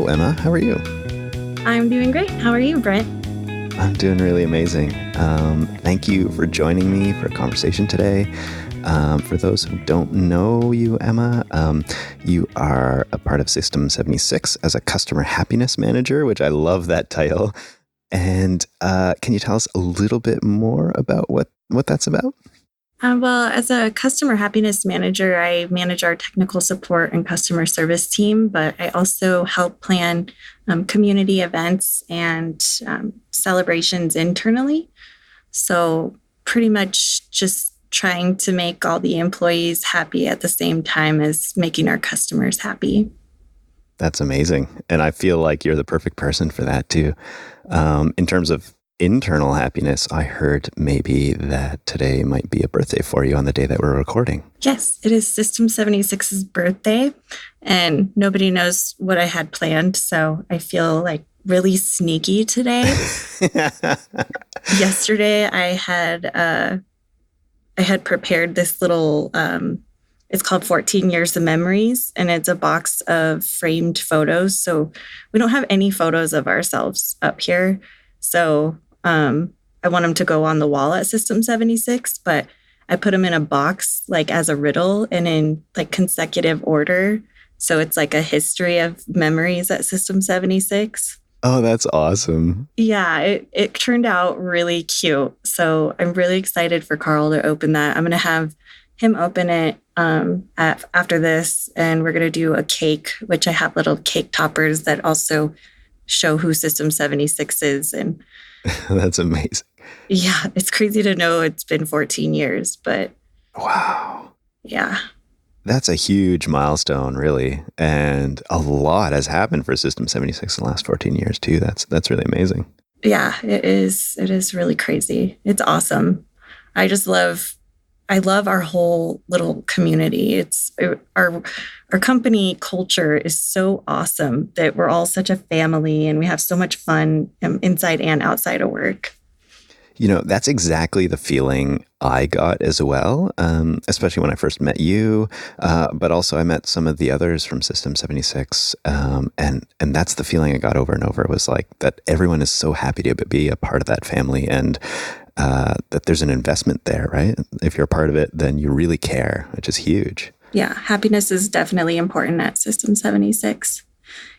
Hello, Emma. How are you? I'm doing great. How are you, Brent? I'm doing really amazing. Thank you for joining me for a conversation today. For those who don't know you, Emma, you are a part of System 76 as a customer happiness manager, which I love that title. And can you tell us a little bit more about what that's about? Well, as a customer happiness manager, I manage our technical support and customer service team, but I also help plan community events and celebrations internally. So pretty much just trying to make all the employees happy at the same time as making our customers happy. That's amazing. And I feel like you're the perfect person for that too. In terms of internal happiness, I heard maybe that today might be a birthday for you on the day that we're recording. Yes, it is System 76's birthday, and nobody knows what I had planned, so I feel like really sneaky today. Yesterday, I had prepared this little, it's called 14 Years of Memories, and it's a box of framed photos. So we don't have any photos of ourselves up here. So I want them to go on the wall at System 76, but I put them in a box like as a riddle and in like consecutive order. So it's like a history of memories at System 76. Oh, that's awesome. Yeah, it turned out really cute. So I'm really excited for Carl to open that. I'm going to have him open it after this, and we're going to do a cake, which I have little cake toppers that also show who System 76 is. And that's amazing. Yeah, it's crazy to know it's been 14 years, but wow. Yeah. That's a huge milestone, really. And a lot has happened for System 76 in the last 14 years, too. That's really amazing. Yeah, it is. It is really crazy. It's awesome. I love our whole little community. Our company culture is so awesome that we're all such a family and we have so much fun inside and outside of work. You know, that's exactly the feeling I got as well, especially when I first met you, but also I met some of the others from System 76, and that's the feeling I got over and over. It was like that everyone is so happy to be a part of that family, and that there's an investment there, right? If you're a part of it, then you really care, which is huge. Yeah, happiness is definitely important at System 76.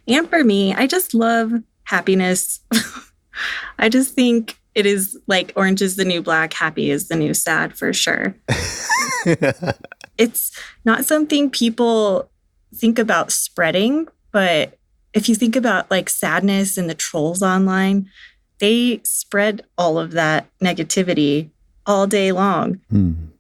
And for me, I just love happiness. I just think it is like orange is the new black, happy is the new sad, for sure. It's not something people think about spreading, but if you think about like sadness and the trolls online, they spread all of that negativity all day long.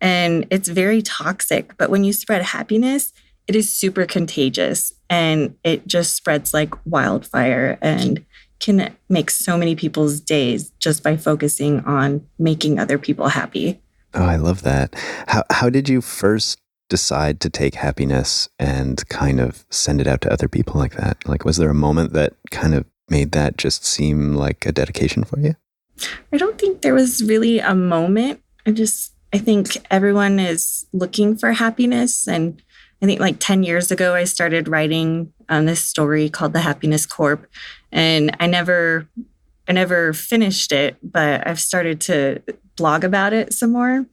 And it's very toxic. But when you spread happiness, it is super contagious and it just spreads like wildfire and can make so many people's days just by focusing on making other people happy. Oh, I love that. How did you first decide to take happiness and kind of send it out to other people like that? Like, was there a moment that kind of made that just seem like a dedication for you? I don't think there was really a moment. I think everyone is looking for happiness. And I think like 10 years ago, I started writing this story called The Happiness Corp. And I never finished it, but I've started to blog about it some more.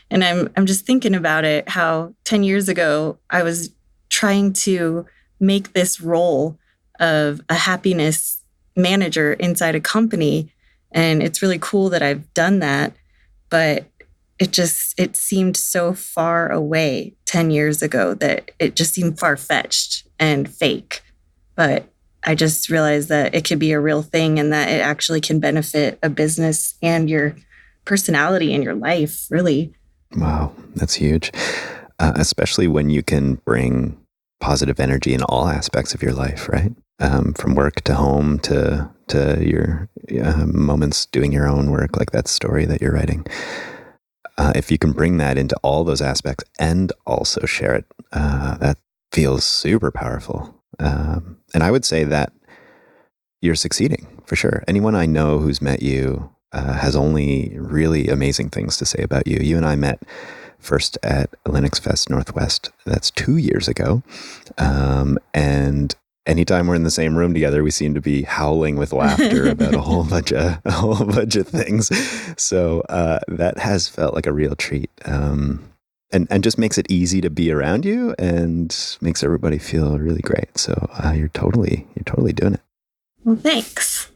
And I'm just thinking about it, how 10 years ago, I was trying to make this role of a happiness manager inside a company. And it's really cool that I've done that. But it seemed so far away 10 years ago that it just seemed far-fetched and fake. But I just realized that it could be a real thing and that it actually can benefit a business and your personality and your life, really. Wow, that's huge. Especially when you can bring positive energy in all aspects of your life, right? From work to home to your moments doing your own work, like that story that you're writing. If you can bring that into all those aspects and also share it, that feels super powerful. And I would say that you're succeeding for sure. Anyone I know who's met you has only really amazing things to say about you. You and I met first at Linux Fest Northwest. That's 2 years ago. And anytime we're in the same room together, we seem to be howling with laughter about a whole bunch of things. So that has felt like a real treat, and just makes it easy to be around you and makes everybody feel really great. So you're totally doing it. Well, thanks.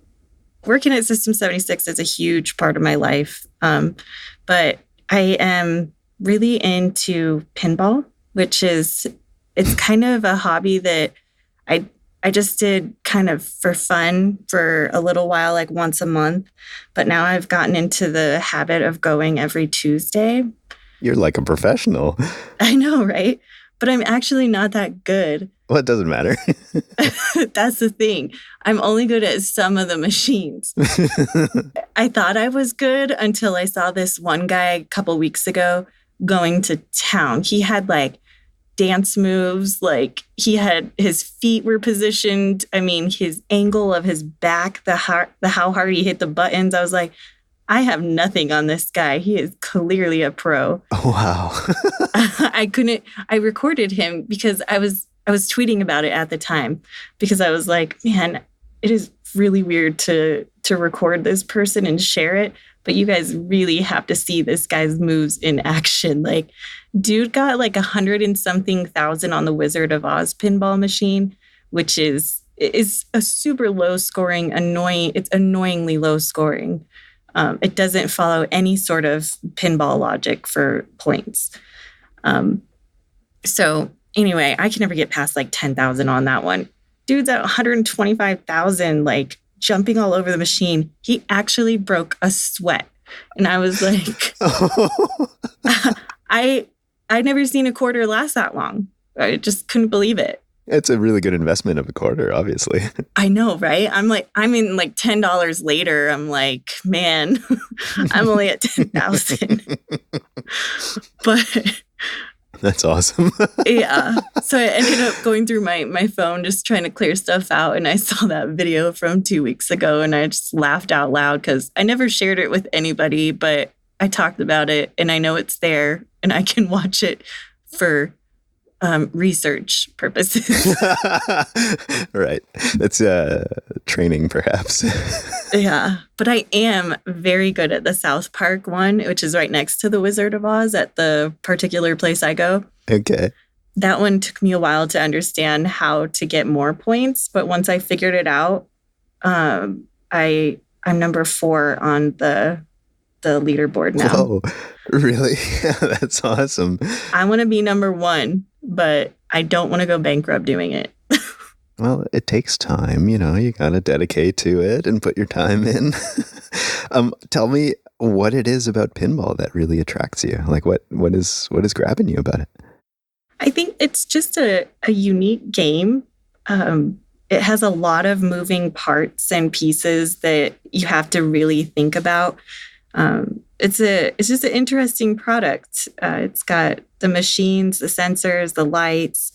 Working at System 76 is a huge part of my life, but I am really into pinball, which is, it's kind of a hobby that I just did kind of for fun for a little while, like once a month. But now I've gotten into the habit of going every Tuesday. You're like a professional. I know, right? But I'm actually not that good. Well, it doesn't matter. That's the thing. I'm only good at some of the machines. I thought I was good until I saw this one guy a couple weeks ago going to town. He had like dance moves, like his feet were positioned. I mean, his angle of his back, how hard he hit the buttons. I was like, I have nothing on this guy. He is clearly a pro. Oh, wow. I recorded him because I was tweeting about it at the time, because I was like, man, it is really weird to record this person and share it. But you guys really have to see this guy's moves in action. Like, dude got like 100 and something thousand on the Wizard of Oz pinball machine, which is a super low scoring, it's annoyingly low scoring. It doesn't follow any sort of pinball logic for points. So anyway, I can never get past like 10,000 on that one. Dude's at 125,000, like jumping all over the machine. He actually broke a sweat. And I was like, I'd never seen a quarter last that long. I just couldn't believe it. It's a really good investment of a quarter, obviously. I know, right? I'm in like $10 later. I'm like, man, I'm only at 10,000. But that's awesome. Yeah. So I ended up going through my phone, just trying to clear stuff out. And I saw that video from 2 weeks ago and I just laughed out loud because I never shared it with anybody, but I talked about it and I know it's there and I can watch it for research purposes. Right. That's training, perhaps. Yeah. But I am very good at the South Park one, which is right next to the Wizard of Oz at the particular place I go. Okay. That one took me a while to understand how to get more points. But once I figured it out, I'm number 4 on the leaderboard now. Whoa, really? That's awesome. I want to be number 1, but I don't want to go bankrupt doing it. Well, it takes time, you got to dedicate to it and put your time in. Tell me what it is about pinball that really attracts you. Like what is grabbing you about it? I think it's just a unique game. It has a lot of moving parts and pieces that you have to really think about. It's just an interesting product. It's got the machines, the sensors, the lights.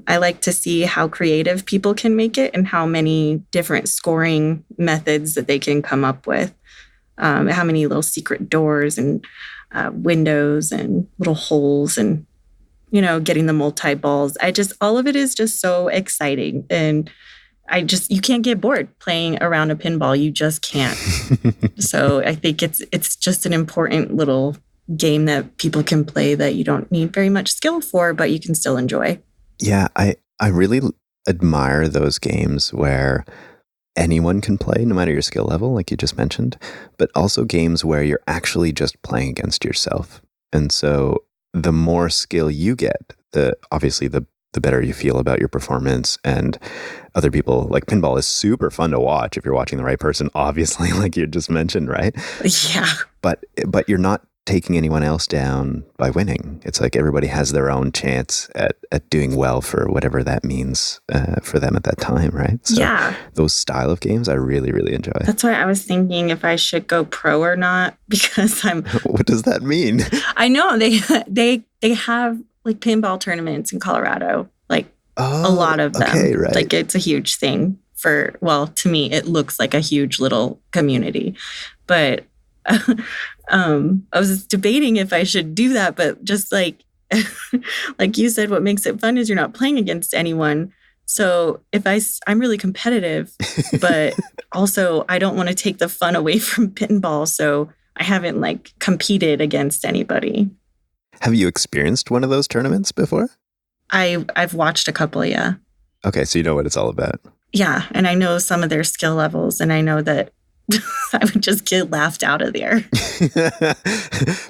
I like to see how creative people can make it and how many different scoring methods that they can come up with. How many little secret doors and windows and little holes and, getting the multi-balls. All of it is just so exciting. And you can't get bored playing around a pinball. You just can't. So I think it's just an important little game that people can play that you don't need very much skill for, but you can still enjoy. Yeah, I really admire those games where anyone can play, no matter your skill level, like you just mentioned, but also games where you're actually just playing against yourself. And so the more skill you get, obviously the better you feel about your performance and other people. Like pinball is super fun to watch if you're watching the right person, obviously, like you just mentioned, right? Yeah. But you're not taking anyone else down by winning. It's like everybody has their own chance at doing well for whatever that means for them at that time, right? So yeah. Those style of games I really, really enjoy. That's why I was thinking if I should go pro or not, because What does that mean? I know they have like pinball tournaments in Colorado, like a lot of them. Okay, right. Like it's a huge thing to me, it looks like a huge little community, but I was debating if I should do that, but just like you said, what makes it fun is you're not playing against anyone. So I'm really competitive, but also I don't want to take the fun away from pinball. So I haven't like competed against anybody. Have you experienced one of those tournaments before? I've watched a couple, yeah. Okay, so you know what it's all about. Yeah, and I know some of their skill levels, and I know that I would just get laughed out of there.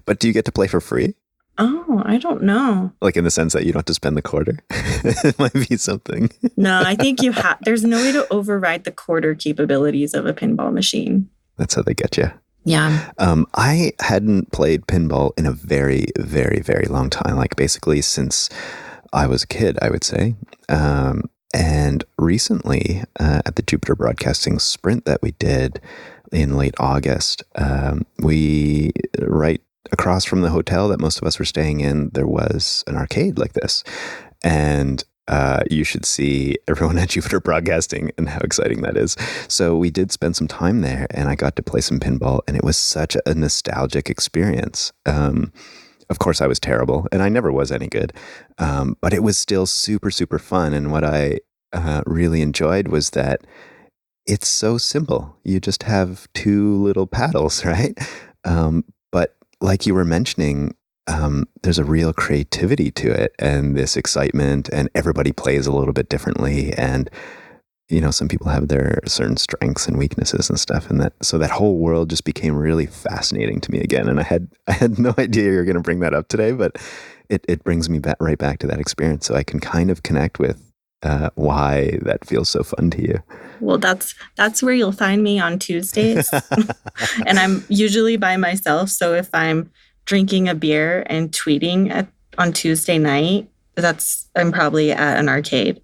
But do you get to play for free? Oh, I don't know. Like in the sense that you don't have to spend the quarter? It might be something. No, I think there's no way to override the quarter capabilities of a pinball machine. That's how they get you. Yeah. I hadn't played pinball in a very, very, very long time, like basically since I was a kid, I would say. And recently, at the Jupiter Broadcasting sprint that we did in late August, we right across from the hotel that most of us were staying in, there was an arcade like this. And you should see everyone at Jupiter Broadcasting and how exciting that is. So we did spend some time there, and I got to play some pinball, and it was such a nostalgic experience. Of course, I was terrible, and I never was any good, but it was still super, super fun. And what I really enjoyed was that it's so simple. You just have two little paddles, right? But like you were mentioning, there's a real creativity to it and this excitement, and everybody plays a little bit differently. And, you know, some people have their certain strengths and weaknesses and stuff. And so that whole world just became really fascinating to me again. And I had no idea you were going to bring that up today, but it brings me right back to that experience. So I can kind of connect with why that feels so fun to you. Well, that's where you'll find me on Tuesdays. And I'm usually by myself. So if I'm drinking a beer and tweeting on Tuesday night, I'm probably at an arcade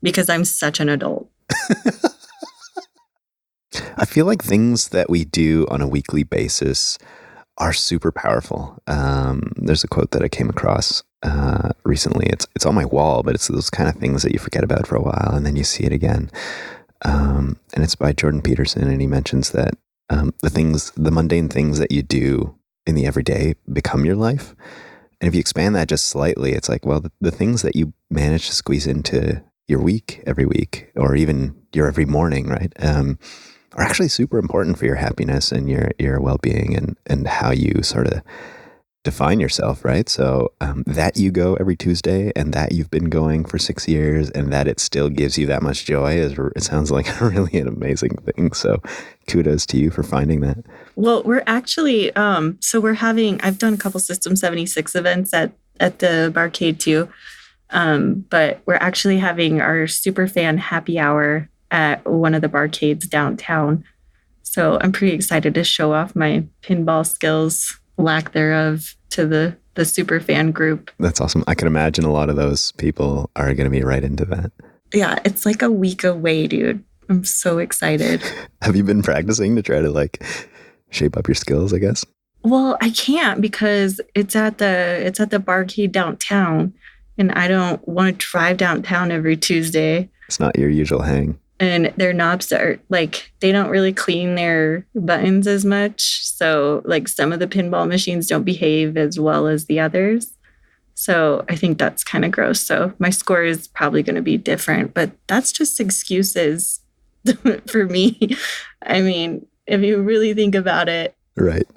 because I'm such an adult. I feel like things that we do on a weekly basis are super powerful. There's a quote that I came across recently. It's on my wall, but it's those kind of things that you forget about for a while and then you see it again. And it's by Jordan Peterson, and he mentions that the mundane things that you do in the everyday become your life. And if you expand that just slightly, it's like, well, the things that you manage to squeeze into your week, every week, or even your every morning, right, are actually super important for your happiness and your well-being and how you sort of define yourself, right? So that you go every Tuesday, and that you've been going for 6 years, and that it still gives you that much joy, it sounds like really an amazing thing. So kudos to you for finding that. Well, we're actually, I've done a couple System 76 events at the barcade too. But we're actually having our Superfan happy hour at one of the barcades downtown. So I'm pretty excited to show off my pinball skills, lack thereof, to the Superfan group. That's awesome. I can imagine a lot of those people are going to be right into that. Yeah, it's like a week away, dude. I'm so excited. Have you been practicing to try to like shape up your skills, I guess? Well, I can't because it's at the barcade downtown, and I don't want to drive downtown every Tuesday. It's not your usual hang. And their knobs are like, they don't really clean their buttons as much. So like some of the pinball machines don't behave as well as the others. So I think that's kind of gross. So my score is probably going to be different, but that's just excuses for me. I mean, if you really think about it. Right.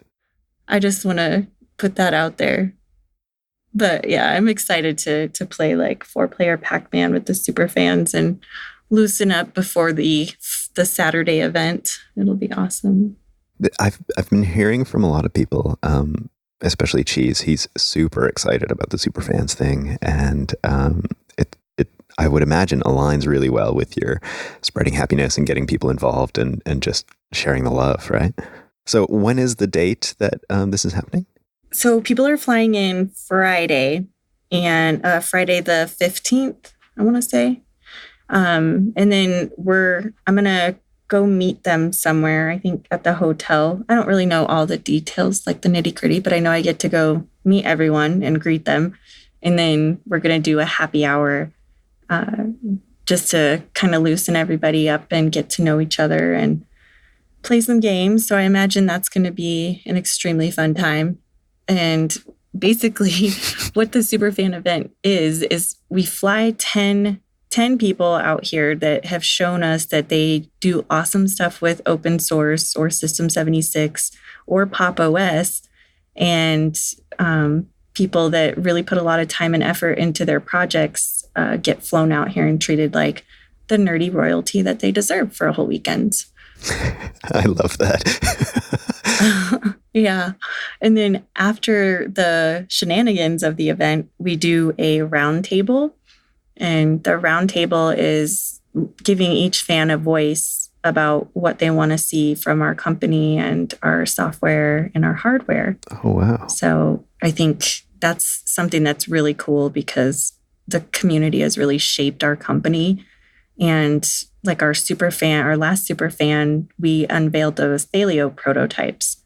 I just want to put that out there. But yeah, I'm excited to play like 4-player Pac-Man with the Superfans and loosen up before the Saturday event. It'll be awesome. I've been hearing from a lot of people, especially Cheese. He's super excited about the Superfans thing, and it I would imagine aligns really well with your spreading happiness and getting people involved and just sharing the love, right? So when is the date that this is happening? So people are flying in Friday, and Friday the 15th, I want to say. And then I'm going to go meet them somewhere, I think at the hotel. I don't really know all the details, like the nitty-gritty, but I know I get to go meet everyone and greet them. And then we're going to do a happy hour just to kind of loosen everybody up and get to know each other and play some games. So I imagine that's going to be an extremely fun time. And basically what the Superfan event is we fly 10 10 people out here that have shown us that they do awesome stuff with open source or System 76 or Pop OS, and people that really put a lot of time and effort into their projects get flown out here and treated like the nerdy royalty that they deserve for a whole weekend. I love that. Yeah. And then after the shenanigans of the event, we do a round table. And the round table is giving each fan a voice about what they want to see from our company and our software and our hardware. Oh, wow. So I think that's something that's really cool because the community has really shaped our company. And like our last Superfan, we unveiled those Thalio prototypes,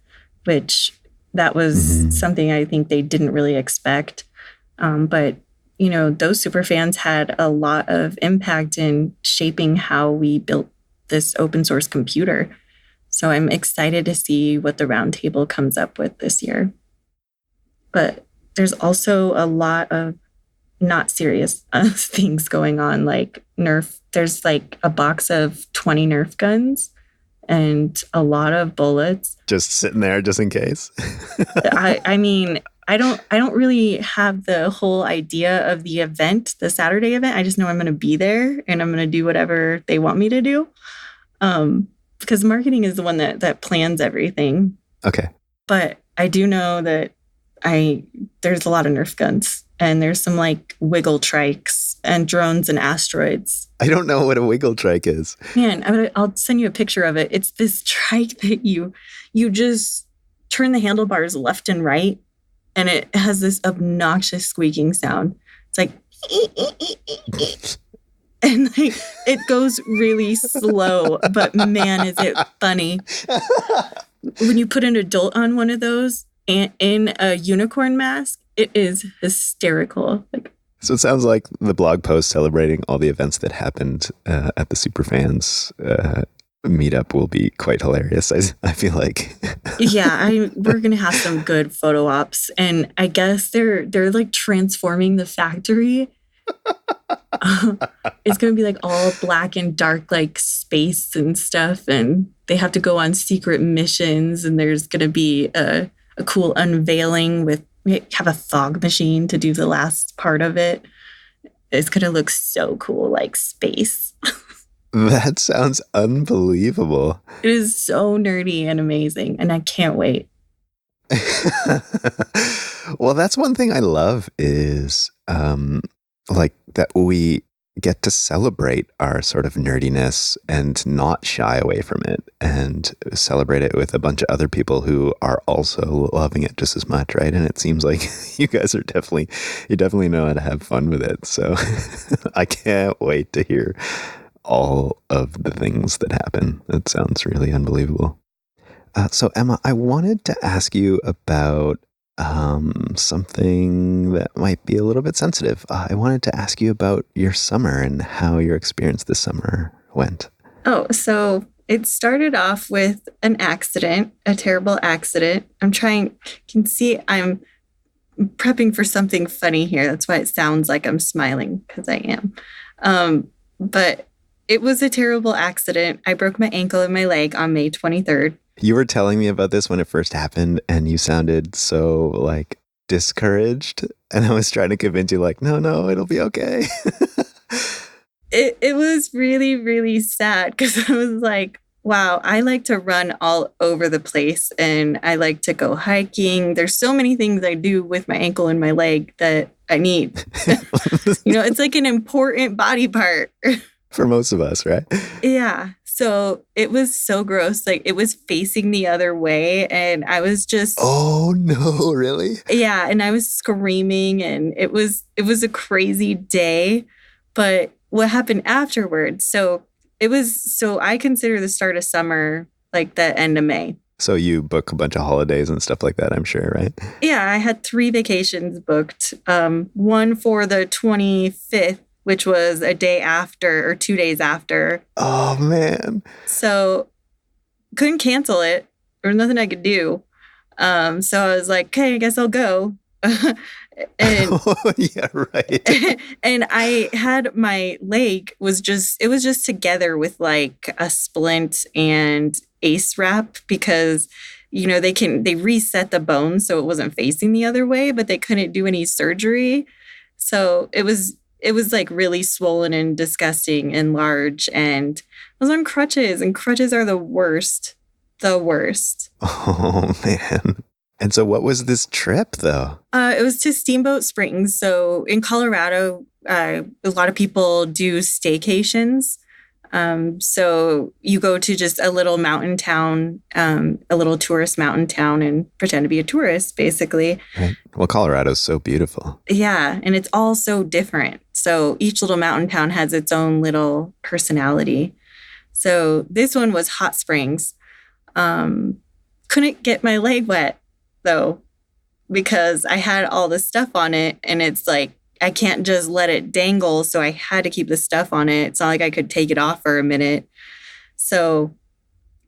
which that was something I think they didn't really expect. But, you know, those Superfans had a lot of impact in shaping how we built this open source computer. So I'm excited to see what the roundtable comes up with this year. But there's also a lot of not serious things going on, like Nerf. There's like a box of 20 Nerf guns and a lot of bullets. Just sitting there just in case. I mean, I don't really have the whole idea of the event, the Saturday event. I just know I'm going to be there and I'm going to do whatever they want me to do. Because marketing is the one that plans everything. Okay. But I do know that there's a lot of Nerf guns and there's some like wiggle trikes and drones and asteroids. I don't know what a wiggle trike is. Man, I'll send you a picture of it. It's this trike that you just turn the handlebars left and right, and it has this obnoxious squeaking sound. It's like, and like it goes really slow, but man, is it funny. When you put an adult on one of those and in a unicorn mask, it is hysterical. So it sounds like the blog post celebrating all the events that happened at the Superfans meetup will be quite hilarious. I feel like. Yeah, we're gonna have some good photo ops, and I guess they're like transforming the factory. It's gonna be like all black and dark, like space and stuff, and they have to go on secret missions. And there's gonna be a cool unveiling with. We have a fog machine to do the last part of it. It's going to look so cool, like space. That sounds unbelievable. It is so nerdy and amazing, and I can't wait. Well, that's one thing I love is like that we get to celebrate our sort of nerdiness and not shy away from it and celebrate it with a bunch of other people who are also loving it just as much, right? And it seems like you guys are you definitely know how to have fun with it. So I can't wait to hear all of the things that happen. That sounds really unbelievable. So Emma, I wanted to ask you about something that might be a little bit sensitive. I wanted to ask you about your summer and how your experience this summer went. Oh, so it started off with an accident, a terrible accident. I'm prepping for something funny here. That's why it sounds like I'm smiling, because I am. But it was a terrible accident. I broke my ankle and my leg on May 23rd. You were telling me about this when it first happened, and you sounded so like discouraged. And I was trying to convince you, like, no, it'll be okay. It was really, really sad because I was like, wow, I like to run all over the place and I like to go hiking. There's so many things I do with my ankle and my leg that I need. It's like an important body part. For most of us, right? Yeah. So it was so gross. Like it was facing the other way and I was just... Oh no, really? Yeah. And I was screaming and it was a crazy day. But what happened afterwards? So I consider the start of summer like the end of May. So you book a bunch of holidays and stuff like that, I'm sure, right? Yeah. I had 3 vacations booked. One for the 25th, which was a day after or 2 days after. Oh, man. So couldn't cancel it. There was nothing I could do. So I was like, okay, I guess I'll go. And Oh, yeah, right. and I had my leg it was just together with like a splint and ace wrap because they reset the bone so it wasn't facing the other way, but they couldn't do any surgery. So it was like really swollen and disgusting and large, and I was on crutches, and crutches are the worst. The worst. Oh, man. And so what was this trip, though? It was to Steamboat Springs. So in Colorado, a lot of people do staycations. So you go to just a little mountain town, a little tourist mountain town, and pretend to be a tourist, basically. Right. Well, Colorado's so beautiful. Yeah, and it's all so different. So each little mountain town has its own little personality. So this one was Hot Springs. Couldn't get my leg wet, though, because I had all the stuff on it, and it's like, I can't just let it dangle, so I had to keep the stuff on it. It's not like I could take it off for a minute. So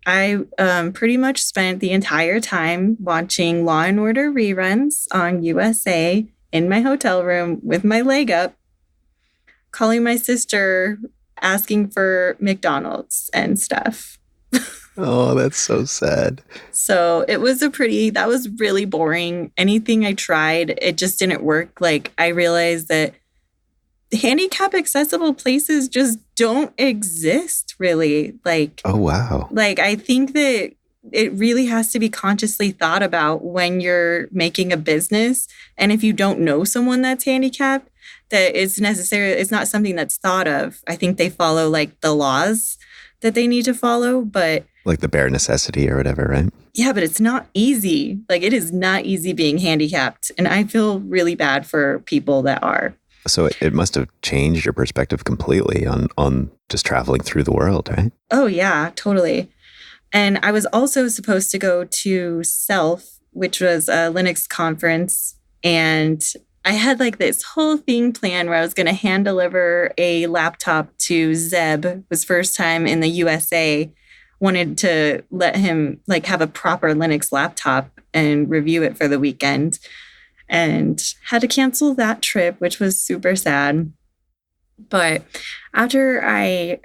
I pretty much spent the entire time watching Law and Order reruns on USA in my hotel room with my leg up, calling my sister, asking for McDonald's and stuff. Oh, that's so sad. So that was really boring. Anything I tried, it just didn't work. Like, I realized that handicap accessible places just don't exist, really. Like, oh, wow. Like, I think that it really has to be consciously thought about when you're making a business. And if you don't know someone that's handicapped, that it's not something that's thought of. I think they follow like the laws that they need to follow, but like the bare necessity or whatever, right? Yeah, but it's not easy. Like, it is not easy being handicapped. And I feel really bad for people that are. So it must have changed your perspective completely on just traveling through the world, right? Oh, yeah, totally. And I was also supposed to go to SELF, which was a Linux conference. And I had like this whole thing planned where I was going to hand deliver a laptop to Zeb, his first time in the USA. Wanted to let him like have a proper Linux laptop and review it for the weekend, and had to cancel that trip, which was super sad. But after I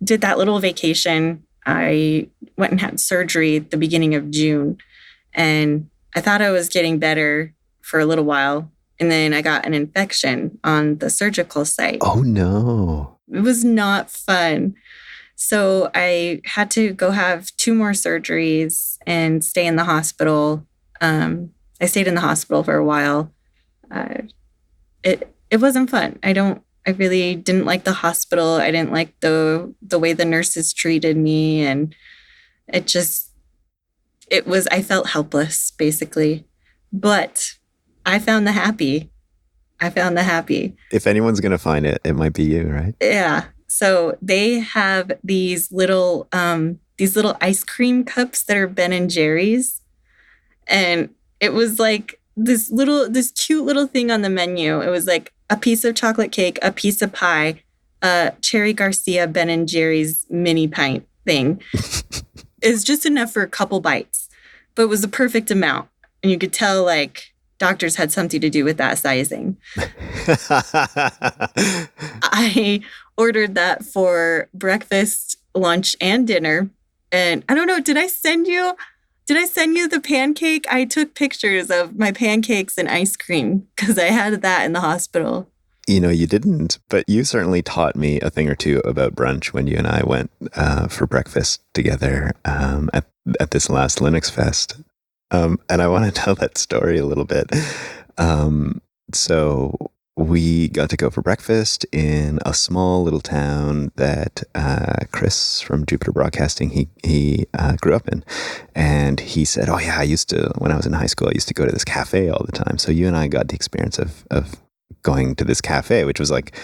did that little vacation, I went and had surgery at the beginning of June, and I thought I was getting better for a little while. And then I got an infection on the surgical site. Oh, no. It was not fun. So I had to go have 2 more surgeries and stay in the hospital. I stayed in the hospital for a while. It wasn't fun. I really didn't like the hospital. I didn't like the way the nurses treated me. And I felt helpless, basically. But I found the happy. If anyone's going to find it, it might be you, right? Yeah. So they have these little ice cream cups that are Ben and Jerry's. And it was like this cute little thing on the menu. It was like a piece of chocolate cake, a piece of pie, a Cherry Garcia Ben and Jerry's mini pint thing. It's just enough for a couple bites, but it was the perfect amount. And you could tell like doctors had something to do with that sizing. I ordered that for breakfast, lunch, and dinner. And I don't know, did I send you the pancake? I took pictures of my pancakes and ice cream because I had that in the hospital. You know, you didn't, but you certainly taught me a thing or two about brunch when you and I went for breakfast together at this last Linux Fest. And I want to tell that story a little bit. So we got to go for breakfast in a small little town that Chris from Jupiter Broadcasting, he grew up in. And he said, oh yeah, when I was in high school, I used to go to this cafe all the time. So you and I got the experience of going to this cafe, which was like,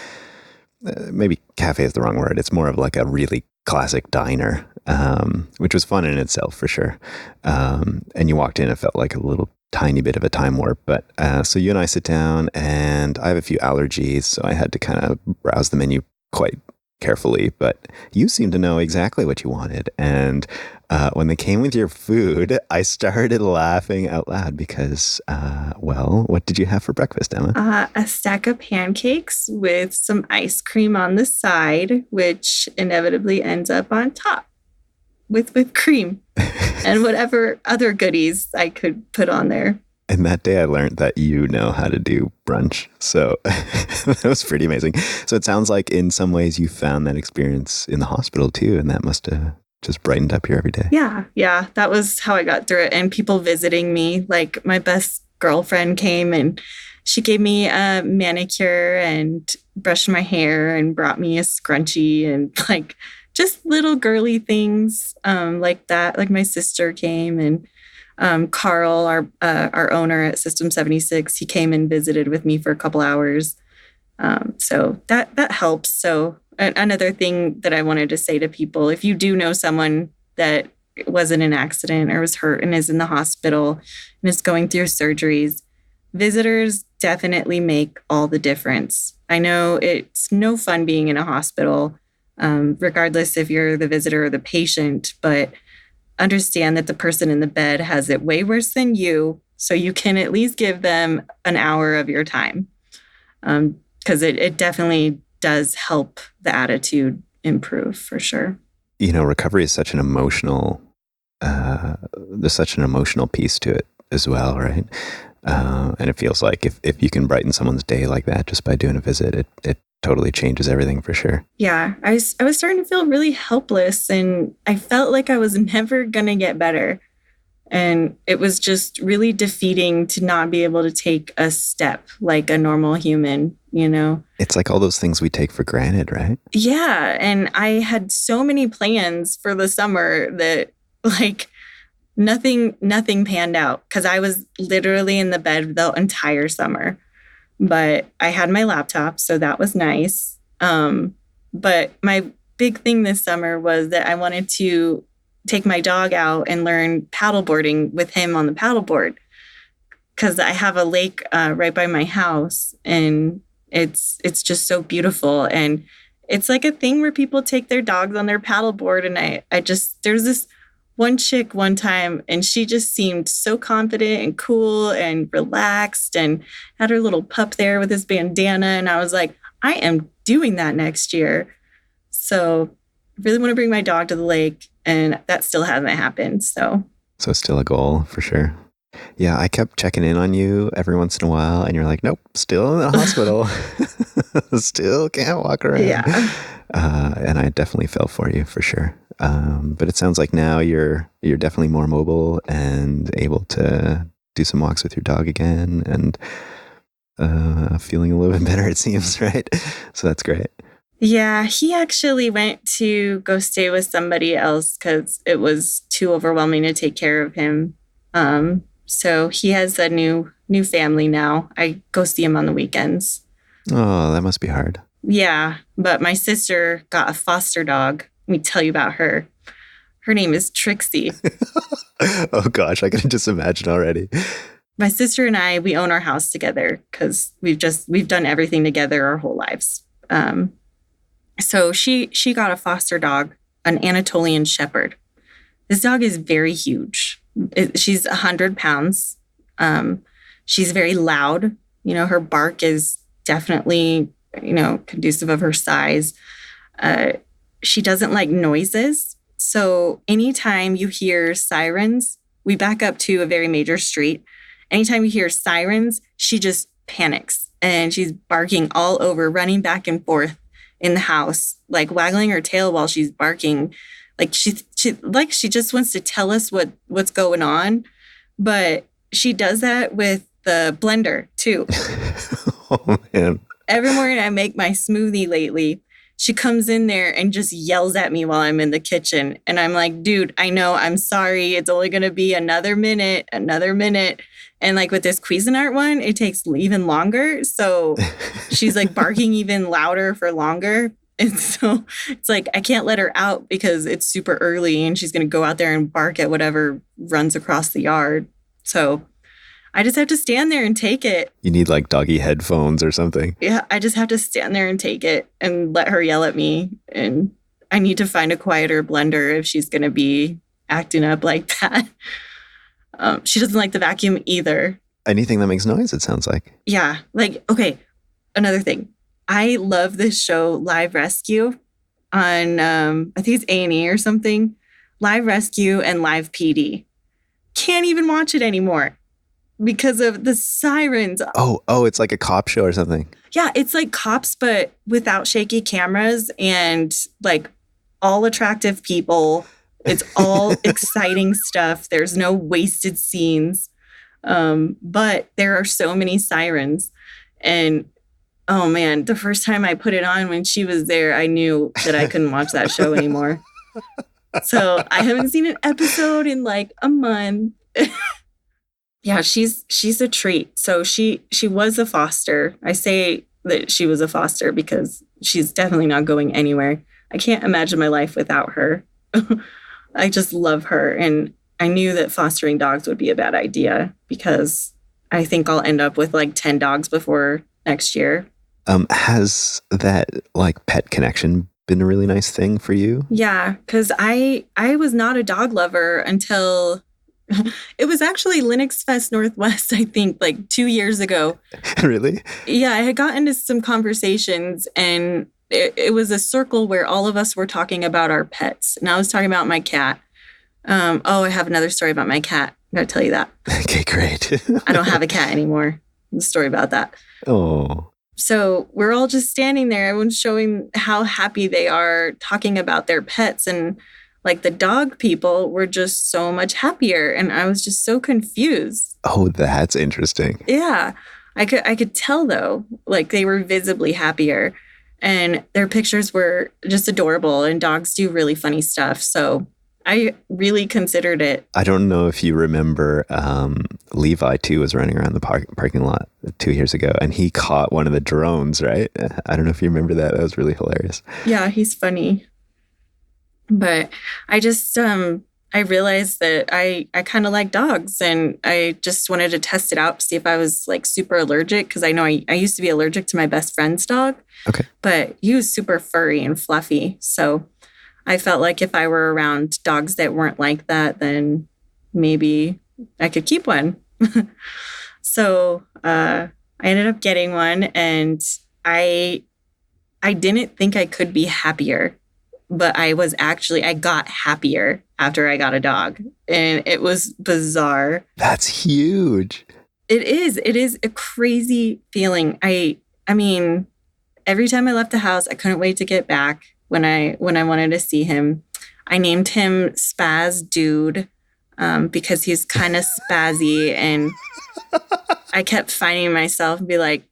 maybe cafe is the wrong word. It's more of like a really classic diner, which was fun in itself for sure. And you walked in, it felt like a little tiny bit of a time warp. But so you and I sit down, and I have a few allergies, so I had to kind of browse the menu quite carefully, but you seem to know exactly what you wanted. And when they came with your food, I started laughing out loud because, well, what did you have for breakfast, Emma? A stack of pancakes with some ice cream on the side, which inevitably ends up on top with whipped cream and whatever other goodies I could put on there. And that day I learned that you know how to do brunch. So that was pretty amazing. So it sounds like in some ways you found that experience in the hospital too. And that must have just brightened up your every day. Yeah. That was how I got through it. And people visiting me, like my best girlfriend came and she gave me a manicure and brushed my hair and brought me a scrunchie and like just little girly things like that. Like my sister came and Carl, our owner at System 76, he came and visited with me for a couple hours. So that helps. So another thing that I wanted to say to people, if you do know someone that was in an accident or was hurt and is in the hospital and is going through surgeries, visitors definitely make all the difference. I know it's no fun being in a hospital, regardless if you're the visitor or the patient, but understand that the person in the bed has it way worse than you. So you can at least give them an hour of your time. Because it definitely does help the attitude improve for sure. You know, recovery is such an emotional, there's such an emotional piece to it as well, right? And it feels like if you can brighten someone's day like that just by doing a visit, it totally changes everything for sure. Yeah, I was starting to feel really helpless and I felt like I was never going to get better. And it was just really defeating to not be able to take a step like a normal human, you know? It's like all those things we take for granted, right? Yeah. And I had so many plans for the summer that like nothing panned out because I was literally in the bed the entire summer. But I had my laptop, so that was nice. But my big thing this summer was that I wanted to take my dog out and learn paddleboarding with him on the paddleboard because I have a lake right by my house and it's just so beautiful. And it's like a thing where people take their dogs on their paddleboard. And I just, there's this one chick one time and she just seemed so confident and cool and relaxed and had her little pup there with his bandana. And I was like, I am doing that next year. So I really want to bring my dog to the lake and that still hasn't happened. So it's still a goal for sure. Yeah, I kept checking in on you every once in a while and you're like, nope, still in the hospital. Still can't walk around. Yeah. And I definitely fell for you for sure. But it sounds like now you're definitely more mobile and able to do some walks with your dog again and feeling a little bit better, it seems, right? So that's great. Yeah, he actually went to go stay with somebody else because it was too overwhelming to take care of him. So he has a new family now. I go see him on the weekends. Oh, that must be hard. Yeah, but my sister got a foster dog. Let me tell you about her. Her name is Trixie. Oh gosh, I can just imagine already. My sister and I, we own our house together because we've done everything together our whole lives. So she got a foster dog, an Anatolian Shepherd. This dog is very huge. She's 100 pounds. She's very loud. You know, her bark is definitely, conducive of her size. She doesn't like noises. So anytime you hear sirens, we back up to a very major street. Anytime you hear sirens, she just panics and she's barking all over, running back and forth in the house, like waggling her tail while she's barking. Like she just wants to tell us what's going on. But she does that with the blender too. Oh man. Every morning I make my smoothie lately. She comes in there and just yells at me while I'm in the kitchen. And I'm like, dude, I know, I'm sorry. It's only going to be another minute. And like with this Cuisinart one, it takes even longer. So she's like barking even louder for longer. And so it's like, I can't let her out because it's super early and she's going to go out there and bark at whatever runs across the yard. So I just have to stand there and take it. You need like doggy headphones or something. Yeah, I just have to stand there and take it and let her yell at me. And I need to find a quieter blender if she's going to be acting up like that. She doesn't like the vacuum either. Anything that makes noise, it sounds like. Yeah. Like, okay, another thing. I love this show, Live Rescue, on, I think it's A&E or something. Live Rescue and Live PD. Can't even watch it anymore because of the sirens. Oh, it's like a cop show or something. Yeah, it's like cops, but without shaky cameras and like all attractive people. It's all exciting stuff. There's no wasted scenes. But there are so many sirens. And oh man, the first time I put it on when she was there, I knew that I couldn't watch that show anymore. So I haven't seen an episode in like a month. Yeah, she's a treat. So she was a foster. I say that she was a foster because she's definitely not going anywhere. I can't imagine my life without her. I just love her. And I knew that fostering dogs would be a bad idea because I think I'll end up with like 10 dogs before next year. Has that like pet connection been a really nice thing for you? Yeah, because I was not a dog lover until it was actually Linux Fest Northwest, I think, like 2 years ago. Really? Yeah, I had gotten into some conversations and it was a circle where all of us were talking about our pets. And I was talking about my cat. I have another story about my cat. I gotta tell you that. Okay, great. I don't have a cat anymore. The story about that. Oh. So we're all just standing there. Everyone's showing how happy they are talking about their pets. And like the dog people were just so much happier. And I was just so confused. Oh, that's interesting. Yeah. I could tell though, like they were visibly happier. And their pictures were just adorable. And dogs do really funny stuff. So I really considered it. I don't know if you remember, Levi too was running around the parking lot 2 years ago and he caught one of the drones, right? I don't know if you remember that. That was really hilarious. Yeah, he's funny. But I just, I realized that I kind of like dogs and I just wanted to test it out to see if I was like super allergic because I know I used to be allergic to my best friend's dog. Okay. But he was super furry and fluffy. So I felt like if I were around dogs that weren't like that, then maybe I could keep one. So I ended up getting one and I didn't think I could be happier, but I got happier after I got a dog and it was bizarre. That's huge. It is a crazy feeling. I mean, every time I left the house, I couldn't wait to get back. When I wanted to see him, I named him Spaz Dude because he's kind of spazzy. And I kept finding myself and be like,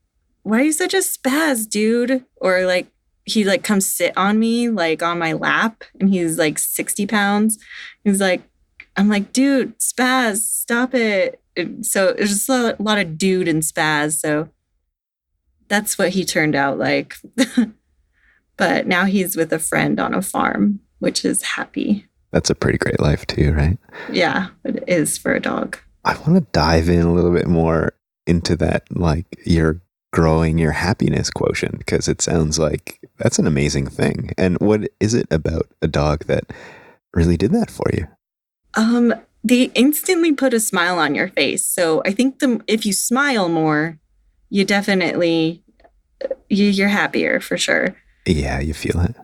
why are you such a spaz, dude? Or like, he like comes sit on me, like on my lap. And he's like 60 pounds. He's like, I'm like, dude, spaz, stop it. And so it was just a lot of dude and spaz. So that's what he turned out like. But now he's with a friend on a farm, which is happy. That's a pretty great life too, right? Yeah, it is for a dog. I want to dive in a little bit more into that, like you're growing your happiness quotient, because it sounds like that's an amazing thing. And what is it about a dog that really did that for you? They instantly put a smile on your face. So I think if you smile more, you definitely, you're happier for sure. Yeah, you feel it.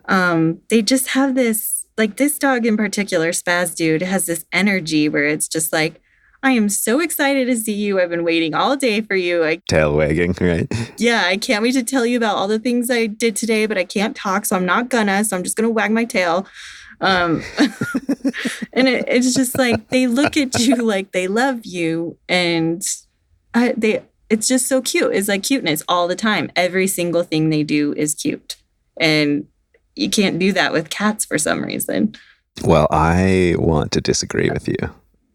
They just have this, like this dog in particular, Spaz Dude, has this energy where it's just like, I am so excited to see you. I've been waiting all day for you. Tail wagging, right? Yeah, I can't wait to tell you about all the things I did today, but I can't talk, so I'm not gonna. So I'm just gonna wag my tail. And it's just like they look at you like they love you, and it's just so cute. It's like cuteness all the time. Every single thing they do is cute. And you can't do that with cats for some reason. Well, I want to disagree with you.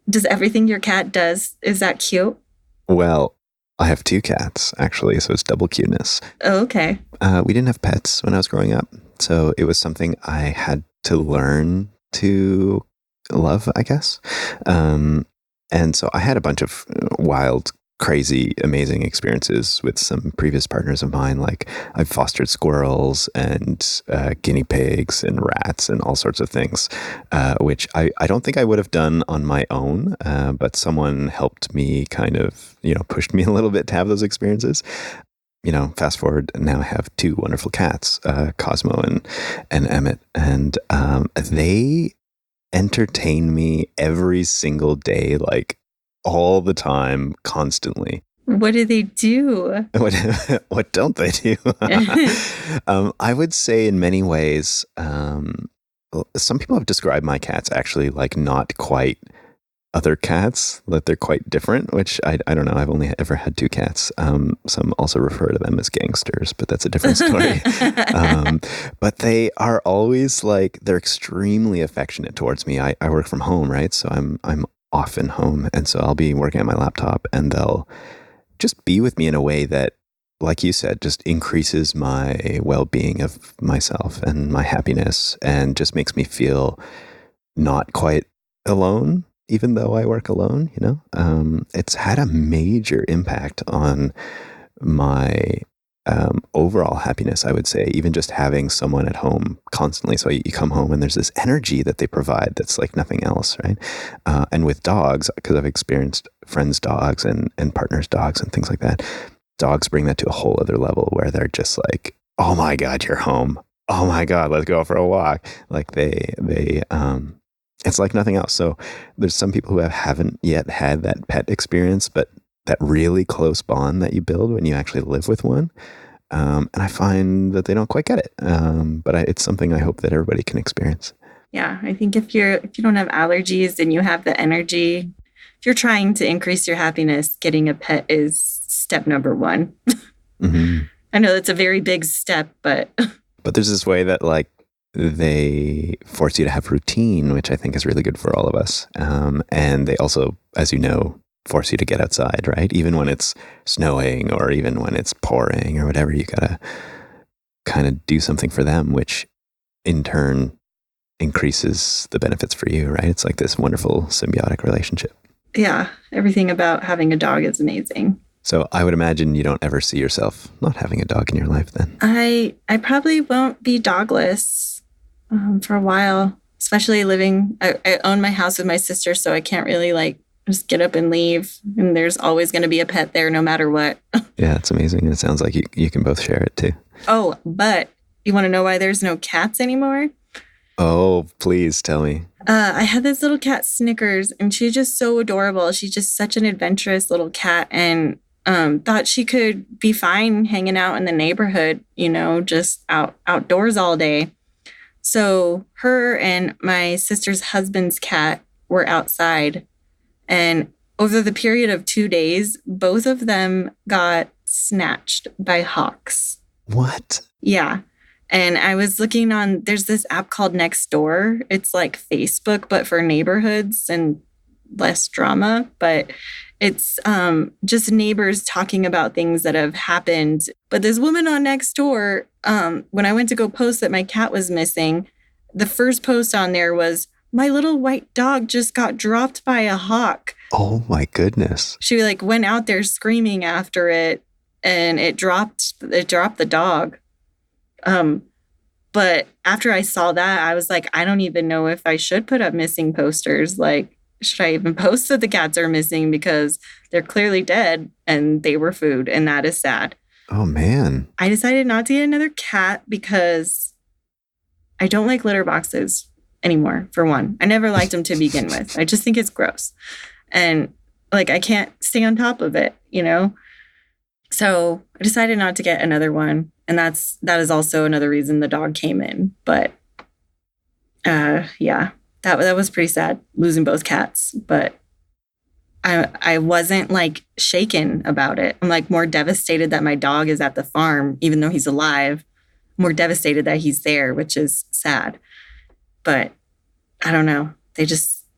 Does everything your cat does, is that cute? Well, I have 2 cats, actually, so it's double cuteness. Oh, okay. We didn't have pets when I was growing up, so it was something I had to learn to love, I guess. And so I had a bunch of wild crazy, amazing experiences with some previous partners of mine. Like I've fostered squirrels and guinea pigs and rats and all sorts of things, which I don't think I would have done on my own, but someone helped me kind of, pushed me a little bit to have those experiences. Fast forward, now I have two wonderful cats, Cosmo and Emmett, and they entertain me every single day, like all the time, constantly. What do they do? What don't they do? I would say in many ways, some people have described my cats actually like not quite other cats, that they're quite different, which I don't know. I've only ever had two cats. Some also refer to them as gangsters, but that's a different story. But they are always like, they're extremely affectionate towards me. I work from home, right? So I'm often home. And so I'll be working on my laptop and they'll just be with me in a way that, like you said, just increases my well-being of myself and my happiness and just makes me feel not quite alone. Even though I work alone, it's had a major impact on my overall happiness, I would say, even just having someone at home constantly. So you come home and there's this energy that they provide that's like nothing else, right? And with dogs, because I've experienced friends' dogs and partners' dogs and things like that, dogs bring that to a whole other level where they're just like, oh my God, you're home. Oh my God, let's go for a walk. Like they it's like nothing else. So there's some people who haven't yet had that pet experience, but that really close bond that you build when you actually live with one. And I find that they don't quite get it. But it's something I hope that everybody can experience. Yeah, I think if you don't have allergies and you have the energy, if you're trying to increase your happiness, getting a pet is step number one. Mm-hmm. I know that's a very big step, but there's this way that like they force you to have routine, which I think is really good for all of us. And they also, as you know, force you to get outside, right? Even when it's snowing or even when it's pouring or whatever, you gotta kind of do something for them, which in turn increases the benefits for you, right? It's like this wonderful symbiotic relationship. Yeah, everything about having a dog is amazing. So I would imagine you don't ever see yourself not having a dog in your life then. I probably won't be dogless for a while, especially I own my house with my sister, so I can't really like just get up and leave. And there's always going to be a pet there no matter what. Yeah, it's amazing. And it sounds like you can both share it too. Oh, but you want to know why there's no cats anymore? Oh, please tell me. I had this little cat, Snickers, and she's just so adorable. She's just such an adventurous little cat, and thought she could be fine hanging out in the neighborhood, just outdoors all day. So her and my sister's husband's cat were outside, and over the period of 2 days, both of them got snatched by hawks. What? Yeah. And I was looking there's this app called Nextdoor. It's like Facebook, but for neighborhoods and less drama. But it's just neighbors talking about things that have happened. But this woman on Nextdoor, when I went to go post that my cat was missing, the first post on there was, my little white dog just got dropped by a hawk. Oh my goodness. She like went out there screaming after it, and it dropped the dog. But after I saw that, I was like, I don't even know if I should put up missing posters. Like, should I even post that the cats are missing, because they're clearly dead and they were food, and that is sad. Oh man. I decided not to get another cat because I don't like litter boxes anymore, for one. I never liked them to begin with. I just think it's gross. And like, I can't stay on top of it, So I decided not to get another one. And that is also another reason the dog came in. But yeah, that was pretty sad, losing both cats. But I wasn't like shaken about it. I'm like more devastated that my dog is at the farm, even though he's alive. More devastated that he's there, which is sad. But I don't know.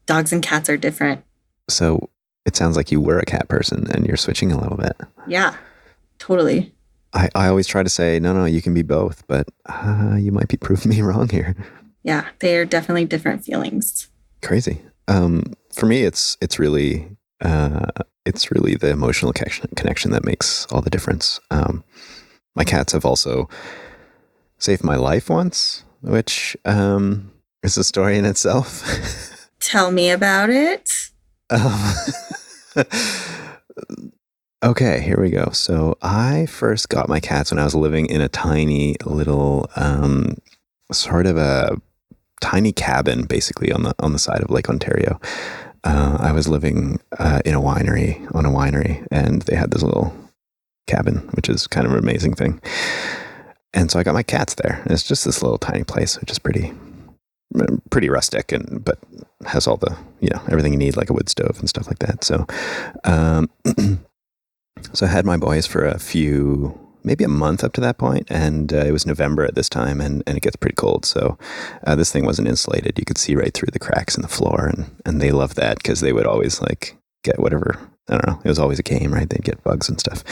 Dogs and cats are different. So it sounds like you were a cat person and you're switching a little bit. Yeah, totally. I always try to say, no, you can be both, but you might be proving me wrong here. Yeah, they are definitely different feelings. Crazy. For me, it's really It's really the emotional connection that makes all the difference. My cats have also saved my life once, which is a story in itself. Tell me about it. Um, okay, here we go. So I first got my cats when I was living in a tiny little, sort of a tiny cabin, basically on the side of Lake Ontario. I was living in a winery, and they had this little cabin, which is kind of an amazing thing. And so I got my cats there. And it's just this little tiny place, which is pretty rustic, but has all the everything you need, like a wood stove and stuff like that. So, so I had my boys for maybe a month up to that point, and it was November at this time, and it gets pretty cold. So this thing wasn't insulated. You could see right through the cracks in the floor, and they loved that because they would always like get whatever. I don't know. It was always a game, right? They'd get bugs and stuff.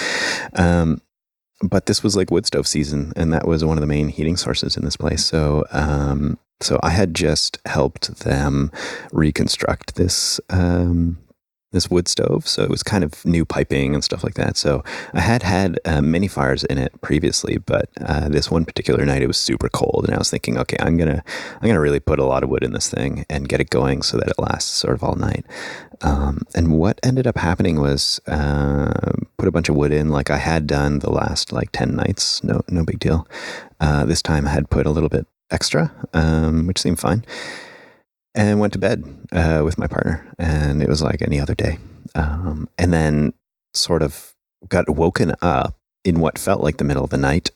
But this was like wood stove season, and that was one of the main heating sources in this place. So, so I had just helped them reconstruct this wood stove. So it was kind of new piping and stuff like that. So I had many fires in it previously, but this one particular night it was super cold, and I was thinking, okay, I'm gonna really put a lot of wood in this thing and get it going so that it lasts sort of all night. And what ended up happening was put a bunch of wood in, like I had done the last like 10 nights. No big deal. This time I had put a little bit extra, which seemed fine. And went to bed with my partner, and it was like any other day. And then sort of got woken up in what felt like the middle of the night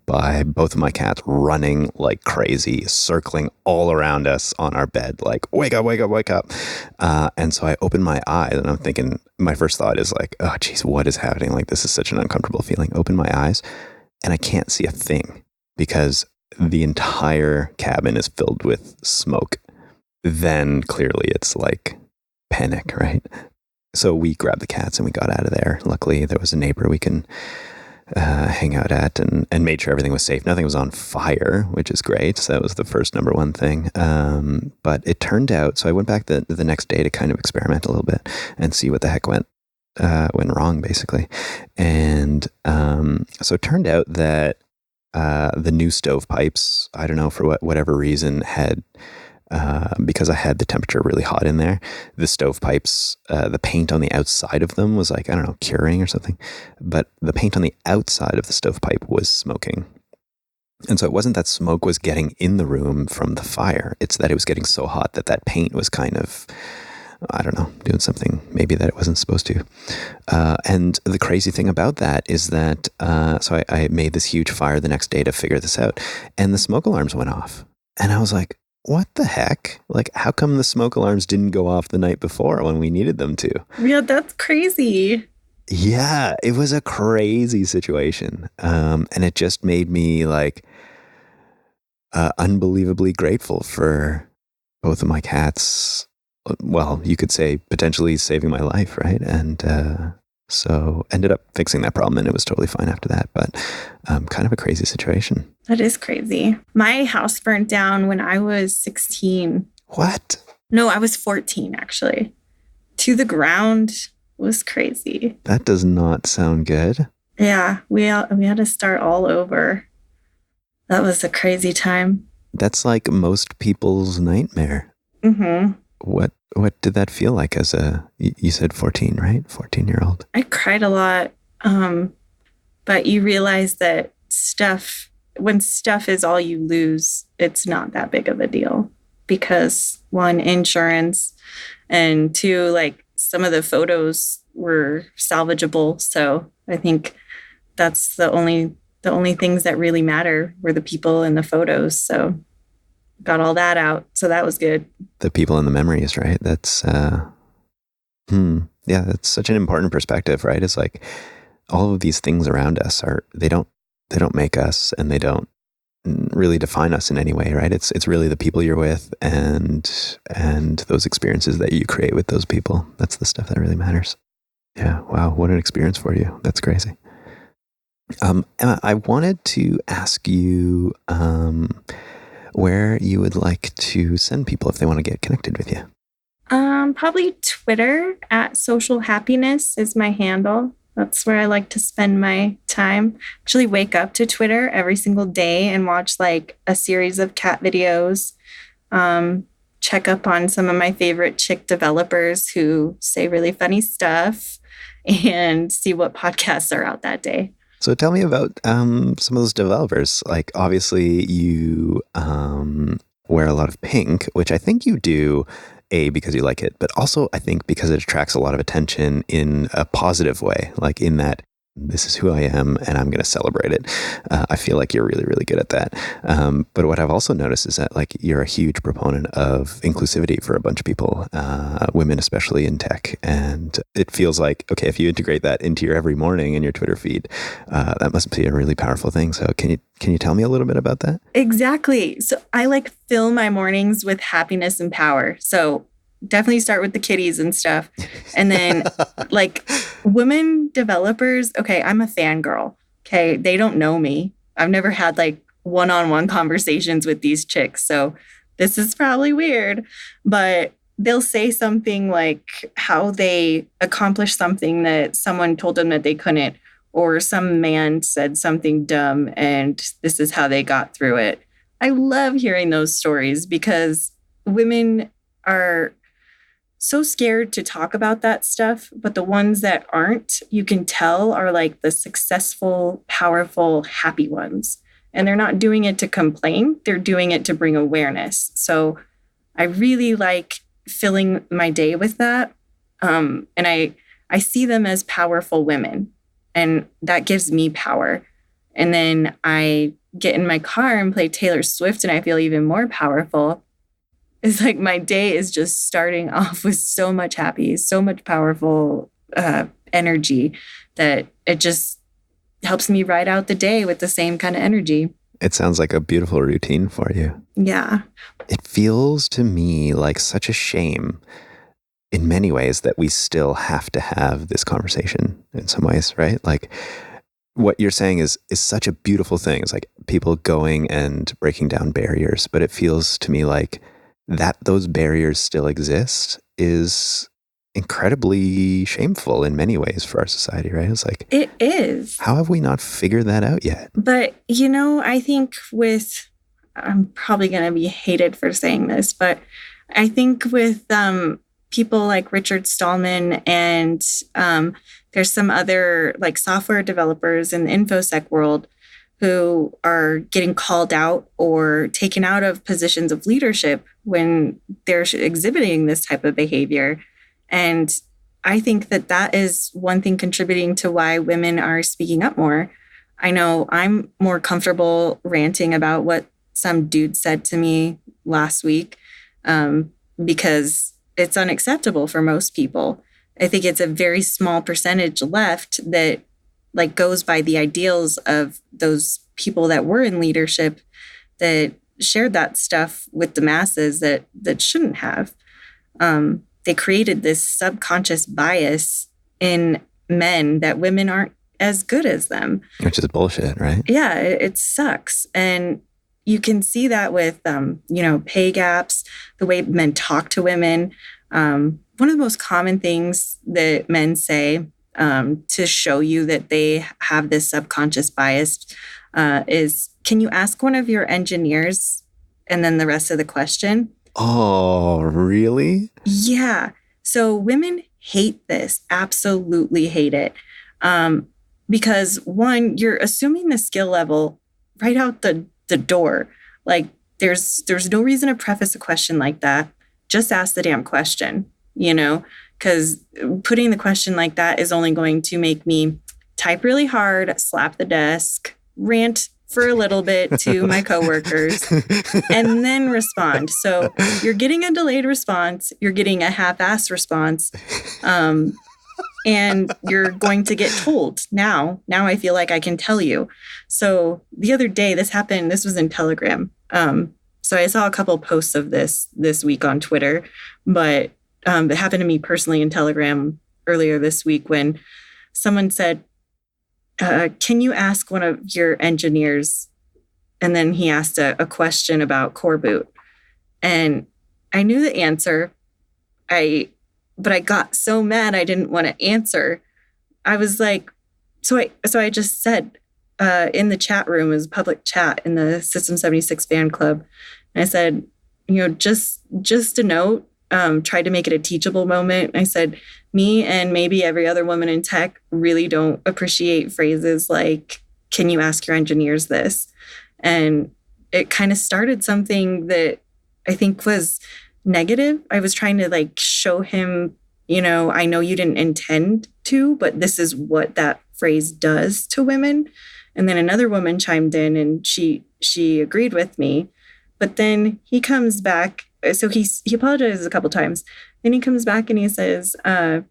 by both of my cats running like crazy, circling all around us on our bed, like, wake up, wake up, wake up. And so I opened my eyes, and I'm thinking, my first thought is like, oh, geez, what is happening? Like, this is such an uncomfortable feeling. Open my eyes, and I can't see a thing because the entire cabin is filled with smoke. Then clearly it's like panic, right? So we grabbed the cats and we got out of there. Luckily, there was a neighbor we can hang out at, and made sure everything was safe. Nothing was on fire, which is great. So that was the first number one thing. But it turned out, so I went back the next day to kind of experiment a little bit and see what the heck went wrong, basically. And so it turned out that the new stovepipes, I don't know, for whatever reason, had... because I had the temperature really hot in there, the stovepipes, the paint on the outside of them was like, I don't know, curing or something. But the paint on the outside of the stovepipe was smoking. And so it wasn't that smoke was getting in the room from the fire. It's that it was getting so hot that paint was kind of, I don't know, doing something maybe that it wasn't supposed to. And the crazy thing about that is that, so I made this huge fire the next day to figure this out, and the smoke alarms went off. And I was like, what the heck? Like, how come the smoke alarms didn't go off the night before when we needed them to? Yeah, that's crazy. Yeah, it was a crazy situation. And it just made me like unbelievably grateful for both of my cats. Well, you could say potentially saving my life, right? And so ended up fixing that problem, and it was totally fine after that. But kind of a crazy situation. That is crazy. My house burnt down when I was 16. What? No, I was 14, actually. To the ground. It was crazy. That does not sound good. Yeah, we had to start all over. That was a crazy time. That's like most people's nightmare. Mm-hmm. What did that feel like as you said 14, right? 14-year-old. I cried a lot. But you realize that when stuff is all you lose, it's not that big of a deal, because one, insurance, and two, like, some of the photos were salvageable. So I think that's the only things that really matter were the people in the photos. So got all that out. So that was good. The people and the memories, right? That's, yeah, that's such an important perspective, right? It's like all of these things around us they don't make us, and they don't really define us in any way, right? It's really the people you're with and those experiences that you create with those people. That's the stuff that really matters. Yeah. Wow. What an experience for you. That's crazy. Emma, I wanted to ask you, where you would like to send people if they want to get connected with you. Probably Twitter at social happiness is my handle. That's where I like to spend my time. Actually wake up to Twitter every single day and watch like a series of cat videos. Um, Check up on some of my favorite chick developers who say really funny stuff and see what podcasts are out that day. So tell me about some of those developers. Like, obviously, you wear a lot of pink, which I think you do, A, because you like it, but also I think because it attracts a lot of attention in a positive way, like in that this is who I am and I'm going to celebrate it. I feel like you're really, really good at that. But what I've also noticed is that like you're a huge proponent of inclusivity for a bunch of people, women, especially in tech. And it feels like, okay, if you integrate that into your every morning in your Twitter feed, that must be a really powerful thing. So can you tell me a little bit about that? Exactly. So I like fill my mornings with happiness and power. So definitely start with the kitties and stuff. And then like women developers, okay, I'm a fangirl. Okay. They don't know me. I've never had like one-on-one conversations with these chicks. So this is probably weird, but they'll say something like how they accomplished something that someone told them that they couldn't, or some man said something dumb and this is how they got through it. I love hearing those stories because women are so scared to talk about that stuff, but the ones that aren't, you can tell are like the successful, powerful, happy ones. And they're not doing it to complain, they're doing it to bring awareness. So I really like filling my day with that. And I see them as powerful women, and that gives me power. And then I get in my car and play Taylor Swift, and I feel even more powerful. It's like my day is just starting off with so much happy, so much powerful energy that it just helps me ride out the day with the same kind of energy. It sounds like a beautiful routine for you. Yeah. It feels to me like such a shame in many ways that we still have to have this conversation in some ways, right? Like what you're saying is such a beautiful thing. It's like people going and breaking down barriers, but it feels to me like that those barriers still exist is incredibly shameful in many ways for our society, right? It's like, it is. How have we not figured that out yet? But, I think I'm probably going to be hated for saying this, but I think with people like Richard Stallman and there's some other like software developers in the InfoSec world who are getting called out or taken out of positions of leadership when they're exhibiting this type of behavior. And I think that is one thing contributing to why women are speaking up more. I know I'm more comfortable ranting about what some dude said to me last week because it's unacceptable for most people. I think it's a very small percentage left that like goes by the ideals of those people that were in leadership that shared that stuff with the masses that shouldn't have. They created this subconscious bias in men that women aren't as good as them. Which is bullshit, right? Yeah, it sucks. And you can see that with, pay gaps, the way men talk to women. One of the most common things that men say to show you that they have this subconscious bias is, can you ask one of your engineers and then the rest of the question? Oh, really? Yeah. So women hate this, absolutely hate it. Because one, you're assuming the skill level right out the door. Like there's no reason to preface a question like that. Just ask the damn question, because putting the question like that is only going to make me type really hard, slap the desk, rant for a little bit to my coworkers, and then respond. So you're getting a delayed response, you're getting a half-assed response, and you're going to get told. Now I feel like I can tell you. So the other day, this happened, this was in Telegram. So I saw a couple posts of this week on Twitter, but it happened to me personally in Telegram earlier this week when someone said, can you ask one of your engineers? And then he asked a question about core boot. And I knew the answer, but I got so mad I didn't want to answer. I was like, so I just said in the chat room, it was a public chat in the System 76 fan club. And I said, just a note, try to make it a teachable moment. I said, me and maybe every other woman in tech really don't appreciate phrases like, can you ask your engineers this? And it kind of started something that I think was negative. I was trying to like show him, I know you didn't intend to, but this is what that phrase does to women. And then another woman chimed in and she agreed with me. But then he comes back. So he apologizes a couple times. Then he comes back and he says, I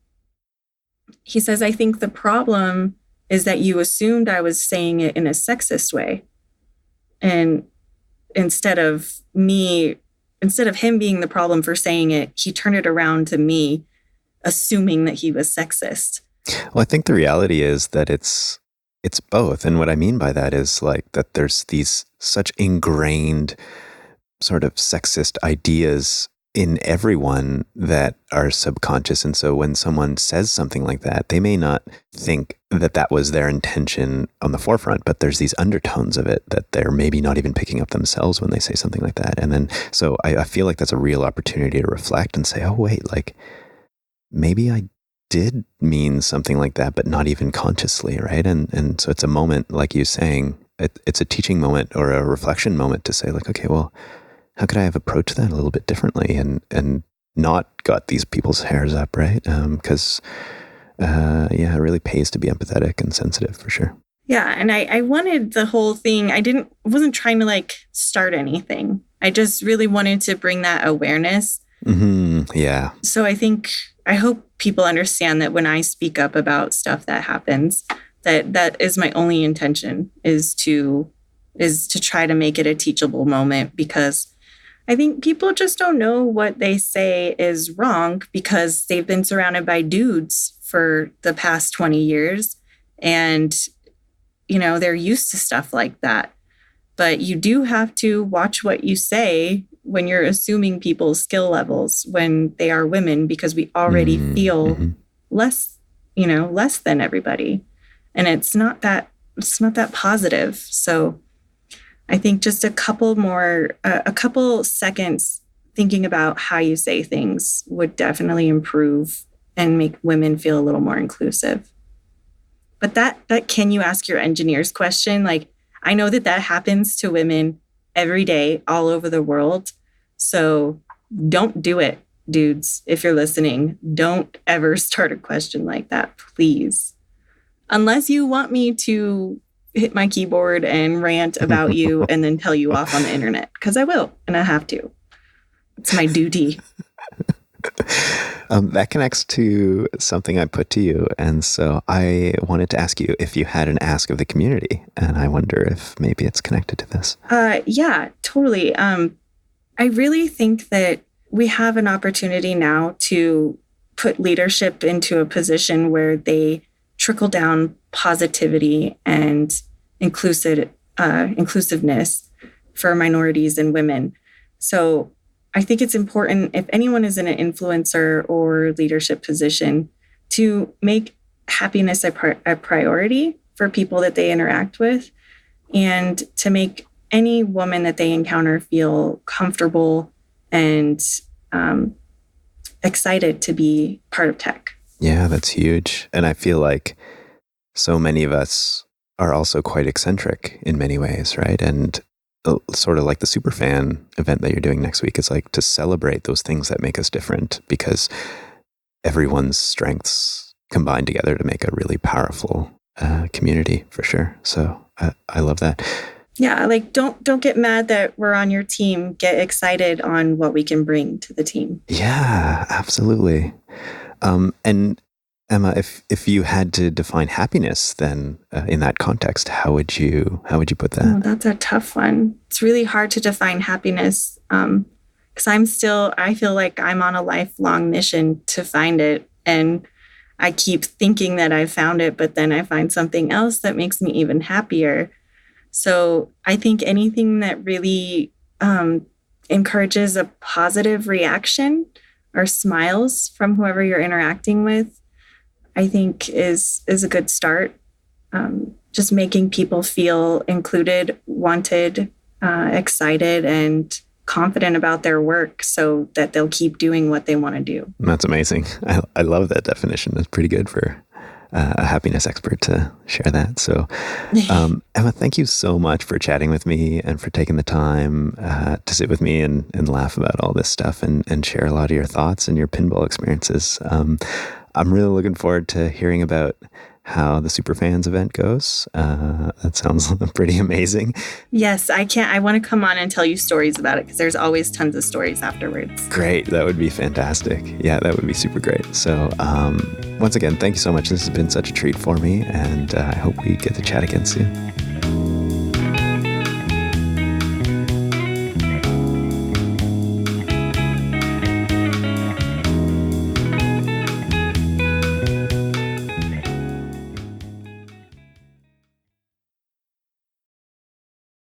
think the problem is that you assumed I was saying it in a sexist way. And instead of him being the problem for saying it, he turned it around to me, assuming that he was sexist. Well, I think the reality is that it's both. And what I mean by that is like that there's these such ingrained sort of sexist ideas in everyone that are subconscious. And so when someone says something like that, they may not think that that was their intention on the forefront, but there's these undertones of it that they're maybe not even picking up themselves when they say something like that. And then, so I feel like that's a real opportunity to reflect and say, oh, wait, like maybe I did mean something like that, but not even consciously, right? And so it's a moment, like you saying, it's a teaching moment or a reflection moment to say like, okay, well, how could I have approached that a little bit differently and not got these people's hairs up, right? Because, it really pays to be empathetic and sensitive for sure. Yeah, and I wanted the whole thing, I wasn't trying to like start anything. I just really wanted to bring that awareness. Mm-hmm. Yeah. So I hope people understand that when I speak up about stuff that happens, that is my only intention is to try to make it a teachable moment, because I think people just don't know what they say is wrong because they've been surrounded by dudes for the past 20 years. And, they're used to stuff like that. But you do have to watch what you say when you're assuming people's skill levels when they are women, because we already feel less than everybody. And it's not that positive. So I think just a couple seconds thinking about how you say things would definitely improve and make women feel a little more inclusive. But that can you ask your engineers question? Like, I know that happens to women every day all over the world. So don't do it, dudes. If you're listening, don't ever start a question like that, please. Unless you want me to hit my keyboard and rant about you and then tell you off on the internet, because I will, and I have to. It's my duty. That connects to something I put to you. And so I wanted to ask you if you had an ask of the community. And I wonder if maybe it's connected to this. Yeah, totally. I really think that we have an opportunity now to put leadership into a position where they trickle down positivity and inclusiveness for minorities and women. So I think it's important, if anyone is in an influencer or leadership position, to make happiness a priority for people that they interact with, and to make any woman that they encounter feel comfortable and excited to be part of tech. Yeah, that's huge. And I feel like so many of us are also quite eccentric in many ways, right? And sort of like the Superfan event that you're doing next week is like to celebrate those things that make us different, because everyone's strengths combine together to make a really powerful community for sure. So I love that. Yeah, like don't get mad that we're on your team. Get excited on what we can bring to the team. Yeah, absolutely. And Emma, if you had to define happiness, then in that context, how would you put that? Oh, that's a tough one. It's really hard to define happiness because I feel like I'm on a lifelong mission to find it, and I keep thinking that I found it, but then I find something else that makes me even happier. So I think anything that really encourages a positive reaction or smiles from whoever you're interacting with, I think is a good start. Just making people feel included, wanted, excited, and confident about their work so that they'll keep doing what they want to do. That's amazing. I love that definition. That's pretty good for a happiness expert to share that. So, Emma, thank you so much for chatting with me and for taking the time to sit with me and laugh about all this stuff and share a lot of your thoughts and your pinball experiences. I'm really looking forward to hearing about how the Superfans event goes. That sounds pretty amazing. Yes, I want to come on and tell you stories about it because there's always tons of stories afterwards. Great. That would be fantastic. Yeah, that would be super great. So once again, thank you so much. This has been such a treat for me, and I hope we get to chat again soon.